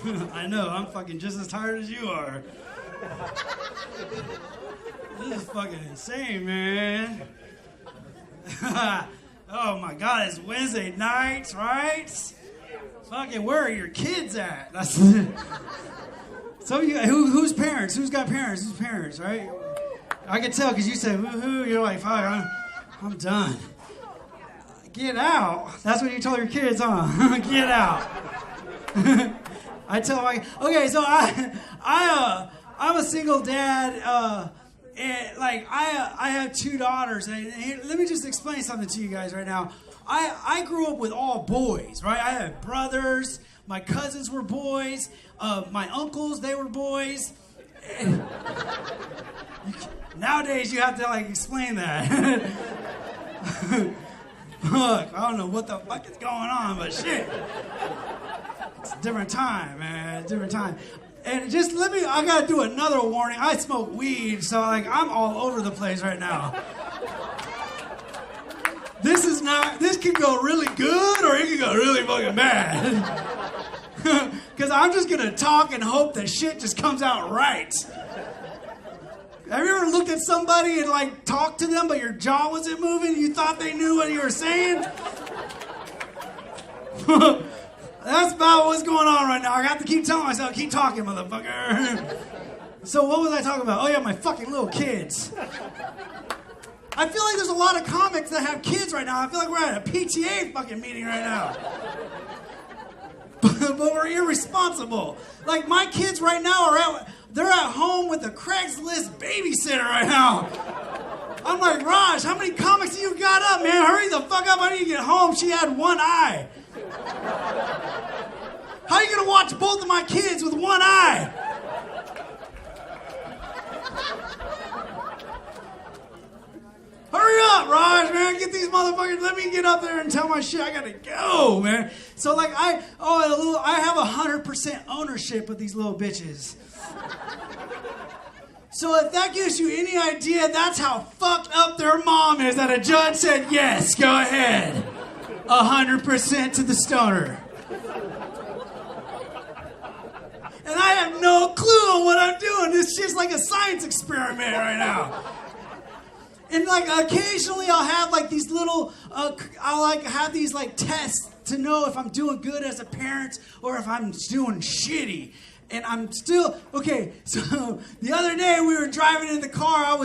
I know, I'm fucking just as tired as you are. This is fucking insane, man. Oh my God, it's Wednesday night, right? Fucking, where are your kids at? That's some of you, who's parents? Who's got parents? Who's parents, right? I can tell because you said woohoo. You're like, fuck, I'm done. Get out. That's what you tell your kids, huh? Get out. I tell my okay. So I'm a single dad. And like I have two daughters. And let me just explain something to you guys right now. I grew up with all boys, right? I had brothers. My cousins were boys. My uncles, they were boys. And nowadays, you have to like explain that. Fuck, I don't know what the fuck is going on, but shit. It's a different time, man. Different time. And just I gotta do another warning. I smoke weed, so like I'm all over the place right now. This could go really good or it could go really fucking bad. Because I'm just gonna talk and hope that shit just comes out right. Have you ever looked at somebody and like talked to them, but your jaw wasn't moving? You thought they knew what you were saying? That's about what's going on right now. I have to keep telling myself, keep talking, motherfucker. So what was I talking about? Oh yeah, my fucking little kids. I feel like there's a lot of comics that have kids right now. I feel like we're at a PTA fucking meeting right now. But we're irresponsible. Like my kids right now they're at home with a Craigslist babysitter right now. I'm like, Raj, how many comics do you got up, man? Hurry the fuck up. I need to get home. She had one eye. How are you gonna watch both of my kids with one eye? Hurry up, Raj, man. Get these motherfuckers. Let me get up there and tell my shit. I gotta go, man. So like I have 100% ownership of these little bitches. So if that gives you any idea, that's how fucked up their mom is that a judge said, yes, go ahead. 100% to the stoner. And I have no clue on what I'm doing. This shit's like a science experiment right now. And like occasionally I'll have like these little, I'll like have these like tests to know if I'm doing good as a parent or if I'm doing shitty. And I'm still, okay, so the other day we were driving in the car.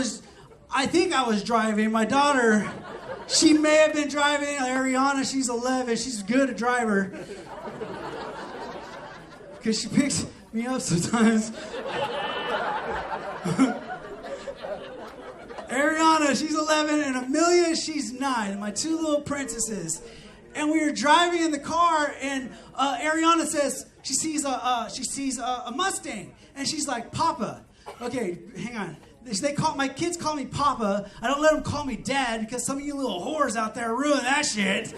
I think I was driving. My daughter, she may have been driving. Ariana, she's 11. She's a good driver. Because she picks me up sometimes. Ariana, she's 11, and Amelia, she's 9. My two little princesses. And we were driving in the car, and Ariana says she sees a Mustang, and she's like, Papa. Okay, hang on. My kids call me Papa. I don't let them call me Dad because some of you little whores out there ruin that shit.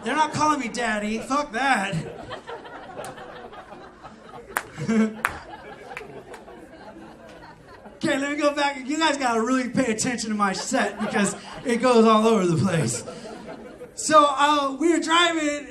They're not calling me Daddy. Fuck that. Okay, let me go back. You guys gotta really pay attention to my set because it goes all over the place. So we were driving.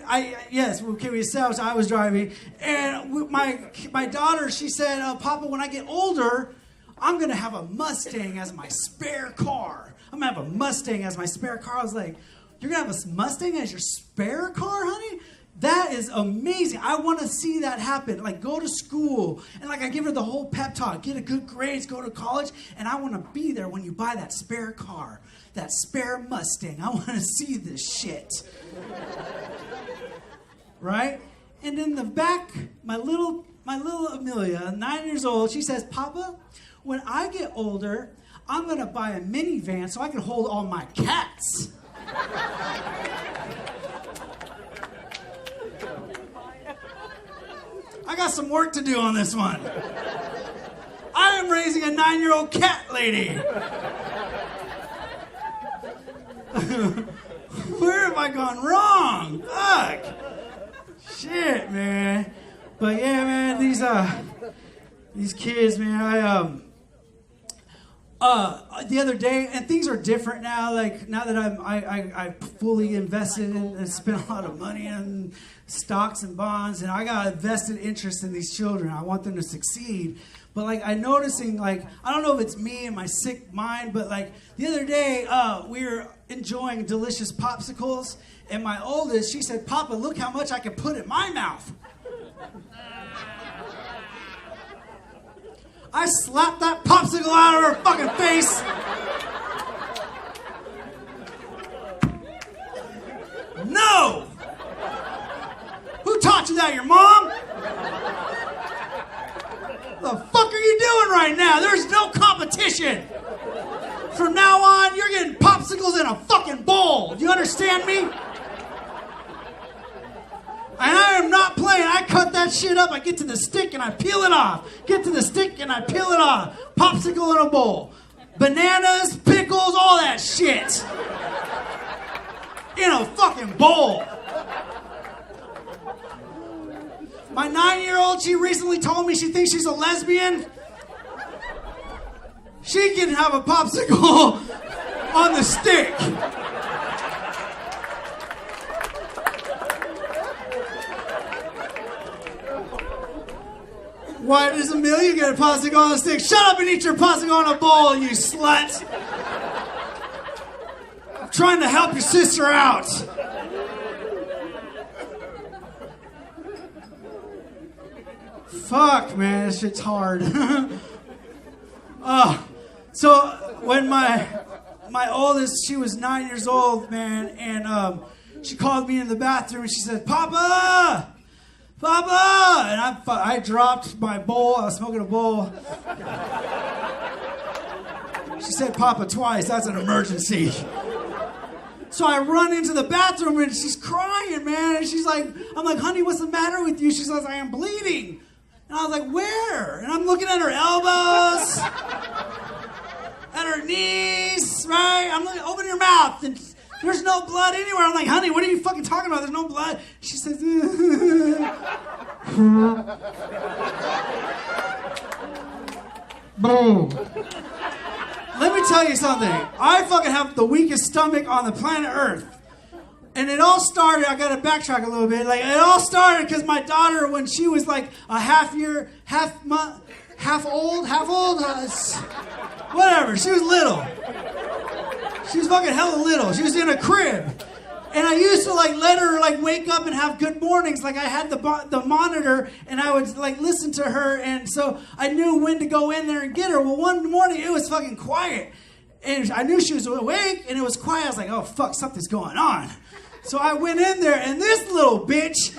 We established I was driving, and my daughter, she said, "Papa, when I get older, I'm gonna have a Mustang as my spare car. I'm gonna have a Mustang as my spare car." I was like, "You're gonna have a Mustang as your spare car, honey? That is amazing. I want to see that happen. Like, go to school." And like, I give her the whole pep talk. Get a good grades, go to college. And I want to be there when you buy that spare car. That spare Mustang. I want to see this shit. Right? And in the back, my little Amelia, 9 years old, she says, "Papa, when I get older, I'm going to buy a minivan so I can hold all my cats." I got some work to do on this one. I am raising a 9-year-old cat lady. Where have I gone wrong? Fuck. Shit, man. But yeah, man, these kids, man, the other day, and things are different now. Like now that I fully invested and spent a lot of money in stocks and bonds, and I got a vested interest in these children. I want them to succeed. But like I'm noticing, like I don't know if it's me and my sick mind, but like the other day we were enjoying delicious popsicles, and my oldest, she said, "Papa, look how much I can put in my mouth." I slapped that popsicle out of her fucking face. No! Who taught you that? Your mom? What the fuck are you doing right now? There's no competition. From now on, you're getting popsicles in a fucking bowl. Do you understand me? And I am not playing. I cut that shit up. I get to the stick and I peel it off. Get to the stick and I peel it off. Popsicle in a bowl. Bananas, pickles, all that shit. In a fucking bowl. My 9-year-old, she recently told me she thinks she's a lesbian. She can have a popsicle on the stick. Why does Amelia get a popsicle on a stick? Shut up and eat your popsicle on a bowl, you slut! I'm trying to help your sister out. Fuck, man, this shit's hard. So when my oldest, she was 9 years old, man, and she called me in the bathroom and she said, "Papa! Papa!" And I dropped my bowl. I was smoking a bowl. She said "Papa" twice. That's an emergency. So I run into the bathroom and she's crying, man. And she's like, I'm like, "Honey, what's the matter with you?" She says, "I am bleeding." And I was like, "Where?" And I'm looking at her elbows, at her knees, right? I'm like, "Open your mouth." And there's no blood anywhere. I'm like, "Honey, what are you fucking talking about? There's no blood." She says, boom. Let me tell you something. I fucking have the weakest stomach on the planet Earth. And it all started, I gotta backtrack a little bit. Like, it all started because my daughter, when she was like a half old, whatever, she was little. She was fucking hella little. She was in a crib. And I used to like let her like wake up and have good mornings. Like I had the monitor and I would like listen to her. And so I knew when to go in there and get her. Well, one morning it was fucking quiet. And I knew she was awake and it was quiet. I was like, "Oh fuck, something's going on." So I went in there and this little bitch,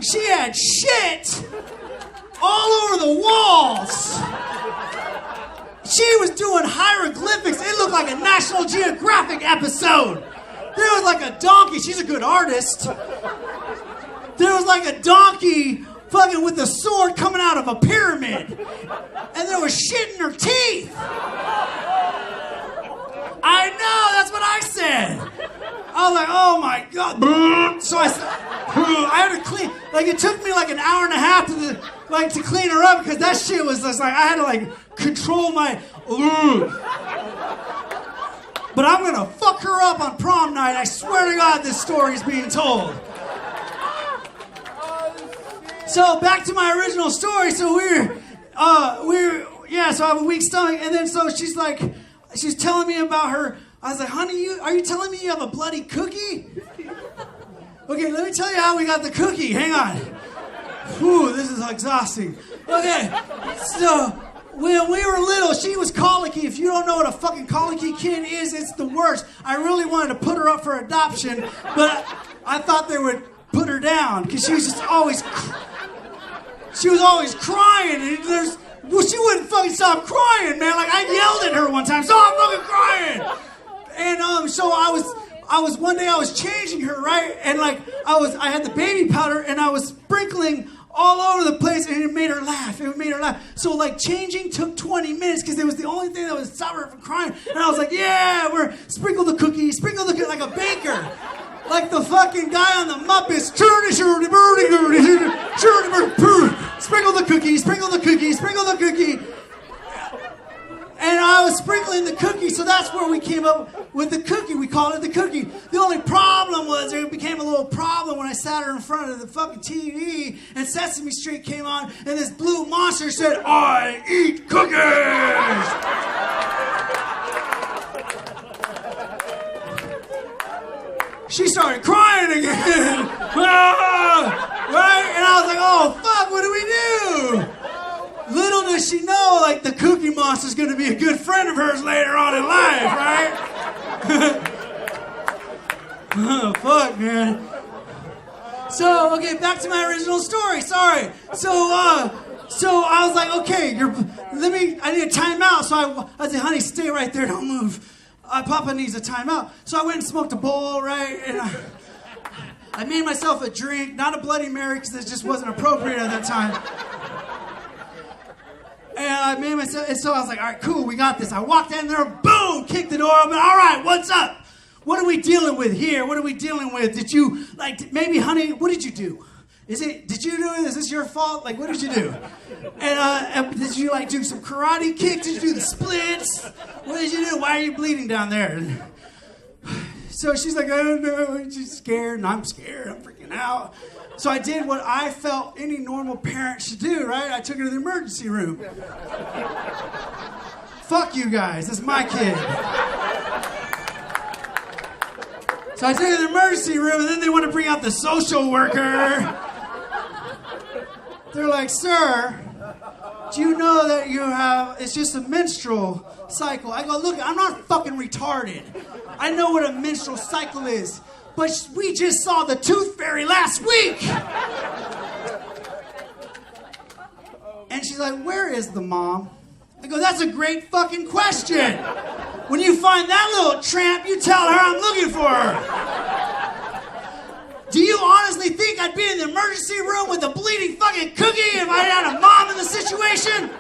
she had shit all over the walls. She was doing hieroglyphics. It looked like a National Geographic episode. There was like a donkey. She's a good artist. There was like a donkey fucking with a sword coming out of a pyramid. And there was shit in her teeth. I know, that's what I said. I was like, "Oh my God." So I had to clean. Like it took me like an hour and a half to clean her up because that shit was just like I had to like control my. But I'm gonna fuck her up on prom night. I swear to God, this story is being told. So back to my original story. So so I have a weak stomach, and then so she's telling me about her. I was like, "Honey, are you telling me you have a bloody cookie?" Okay, let me tell you how we got the cookie. Hang on. Whew, this is exhausting. Okay, so when we were little, she was colicky. If you don't know what a fucking colicky kid is, it's the worst. I really wanted to put her up for adoption, but I thought they would put her down because she was just always crying. And she wouldn't fucking stop crying, man. Like I yelled at her one time, "Stop fucking crying!" And so I was one day I was changing her, right? And like I had the baby powder and I was sprinkling all over the place and it made her laugh. So like changing took 20 minutes because it was the only thing that would stop her from crying. And I was like, "Yeah, sprinkle the cookie like a baker." Like the fucking guy on the Muppets. Sprinkle the cookie. And I was sprinkling the cookie, so that's where we came up with the cookie. We called it the cookie. The only problem was there became a little problem when I sat her in front of the fucking TV and Sesame Street came on and this blue monster said, "I eat cookies!" She started crying again. Right? And I was like, oh, fuck, what do we do? Little does she know, like, the Cookie Monster's going to be a good friend of hers later on in life, right? Oh, fuck, man. So, okay, back to my original story. Sorry. So I was like, okay, I need a timeout. So I said, honey, stay right there, don't move. Papa needs a timeout. So I went and smoked a bowl, right? And I made myself a drink, not a Bloody Mary, because it just wasn't appropriate at that time. And I made myself, and so I was like, all right, cool, we got this. I walked in there, boom, kicked the door open. All right, what's up? What are we dealing with here? What are we dealing with? Did you, like, maybe, honey, what did you do? Did you do it? Is this your fault? Like, what did you do? And did you, like, do some karate kicks? Did you do the splits? What did you do? Why are you bleeding down there? So she's like, I don't know. She's scared, and I'm scared. I'm freaking out. So I did what I felt any normal parent should do, right? I took her to the emergency room. Fuck you guys. That's my kid. So I took her to the emergency room, and then they want to bring out the social worker. They're like, sir, do you know that it's just a menstrual cycle? I go, look, I'm not fucking retarded. I know what a menstrual cycle is. But we just saw the Tooth Fairy last week. And she's like, where is the mom? I go, that's a great fucking question. When you find that little tramp, you tell her I'm looking for her. Do you honestly think I'd be in the emergency room with a bleeding fucking cookie if I had a mom in the situation?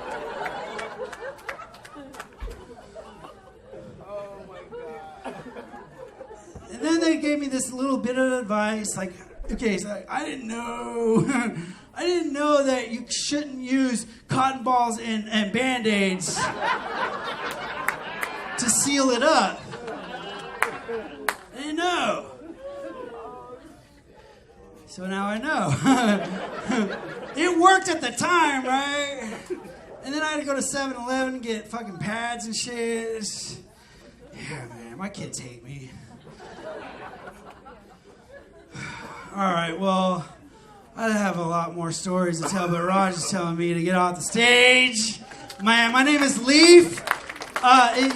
And then they gave me this little bit of advice, like, okay, so I didn't know that you shouldn't use cotton balls and Band-Aids to seal it up. I didn't know. So now I know. It worked at the time, right? And then I had to go to 7-Eleven and get fucking pads and shit. Yeah, man, my kids hate me. All right, well, I have a lot more stories to tell, but Raj is telling me to get off the stage. My name is Leaf.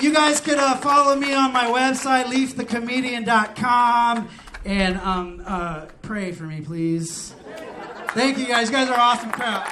You guys could follow me on my website, leafthecomedian.com, and pray for me, please. Thank you, guys. You guys are an awesome crowd.